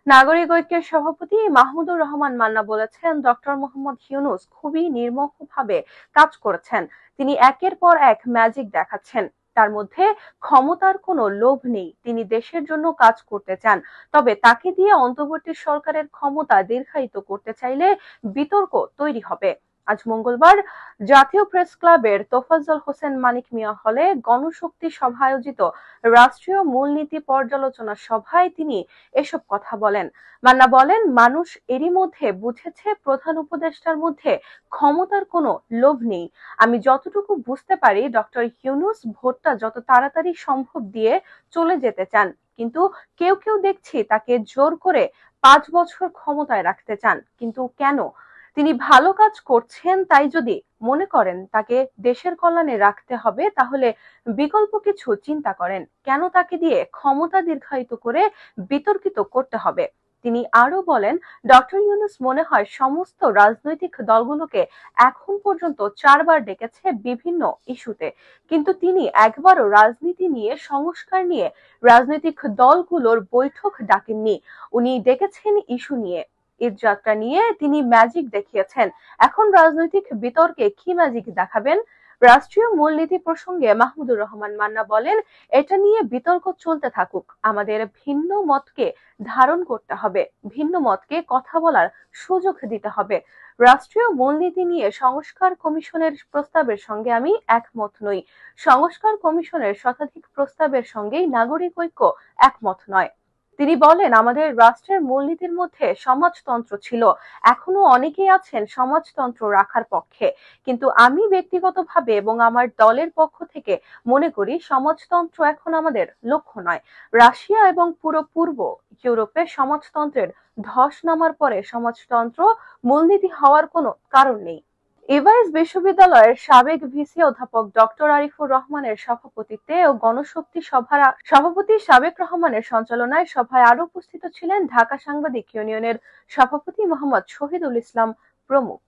নাগরিক ঐক্যের সভাপতি মাহমুদুর রহমান মান্না বলেছেন, ডক্টর মোহাম্মদ ইউনূস খুবই নির্মমভাবে কাজ করেছেন। তিনি একের পর এক ম্যাজিক দেখাচ্ছেন। তার মধ্যে ক্ষমতার কোনো লোভ নেই। তিনি দেশের জন্য কাজ করতে চান। তবে তাকে দিয়ে অন্তর্বর্তী সরকারের ক্ষমতা দীর্ঘায়িত করতে চাইলে বিতর্ক তৈরি হবে। আজ মঙ্গলবার জাতীয় প্রেস ক্লাবের তোফাজ্জল হোসেন মানিক মিয়া হলে গণশক্তি সভা আয়োজিত রাষ্ট্রীয় মূলনীতি পর্যালোচনা সভায় তিনি এসব কথা বলেন। মান্না বলেন, মানুষ এরই মধ্যে বুঝেছে প্রধান উপদেষ্টার মধ্যে ক্ষমতার কোনো লোভ নেই। আমি যতটুকু বুঝতে পারি, ডক্টর ইউনূস ভোটটা যত তাড়াতাড়ি সম্ভব দিয়ে চলে যেতে চান। কিন্তু কেউ কেউ দেখছি তাকে জোর করে 5 বছর ক্ষমতায় রাখতে চান। কিন্তু কেন? তিনি ভালো কাজ করছেন তাই যদি মনে করেন তাকে দেশের কল্যাণে রাখতে হবে, তাহলে বিকল্প কিছু চিন্তা করেন। কেন তাকে দিয়ে ক্ষমতা দীর্ঘায়িত করে বিতর্কিত করতে হবে? তিনি আরো বলেন, ডক্টর ইউনূস মনে হয় সমস্ত রাজনৈতিক দলগুলোকে এখন পর্যন্ত 4বার ডেকেছে বিভিন্ন ইস্যুতে, কিন্তু তিনি একবারও রাজনীতি নিয়ে, সংস্কার নিয়ে রাজনৈতিক দলগুলোর বৈঠক ডাকেননি। উনি ডেকেছেন ইস্যু নিয়ে। ঈদযাত্রা নিয়ে তিনি ম্যাজিক দেখিয়েছেন। এখন রাজনৈতিক বিতর্কে কি ম্যাজিক দেখাবেন? রাষ্ট্রীয় মূলনীতি প্রসঙ্গে মাহমুদুর রহমান মান্না বলেন, এটা নিয়ে বিতর্ক চলতে থাকুক। আমাদের ভিন্ন মতকে ধারণ করতে হবে, ভিন্ন মতকে কথা বলার সুযোগ দিতে হবে। রাষ্ট্রীয় মূলনীতি নিয়ে সংস্কার কমিশনের প্রস্তাবের সঙ্গে আমি একমত নই। সংস্কার কমিশনের শতাধিক প্রস্তাবের সঙ্গেই নাগরিক ঐক্য একমত নয়। তিনি বলেন, আমাদের রাষ্ট্রের মূলনীতির মধ্যে সমাজতন্ত্র ছিল। এখনো অনেকেই আছেন সমাজতন্ত্র রাখার পক্ষে। কিন্তু আমি ব্যক্তিগতভাবে এবং আমার দলের পক্ষ থেকে মনে করি সমাজতন্ত্র এখন আমাদের লক্ষ্য নয়। রাশিয়া এবং পুরো পূর্ব ইউরোপে সমাজতন্ত্রের ধস নামার পরে সমাজতন্ত্র মূলনীতি হওয়ার কোনো কারণ নেই। এভাইস বিশ্ববিদ্যালয়ের সাবেক ভিসি অধ্যাপক ডক্টর আরিফুর রহমানের সভাপতিত্বে ও গণশক্তি সভার সভাপতি সাবেক রহমানের সঞ্চালনায় সভায় আরো উপস্থিত ছিলেন ঢাকা সাংবাদিক ইউনিয়নের সভাপতি মোহাম্মদ শহীদুল ইসলাম প্রমুখ।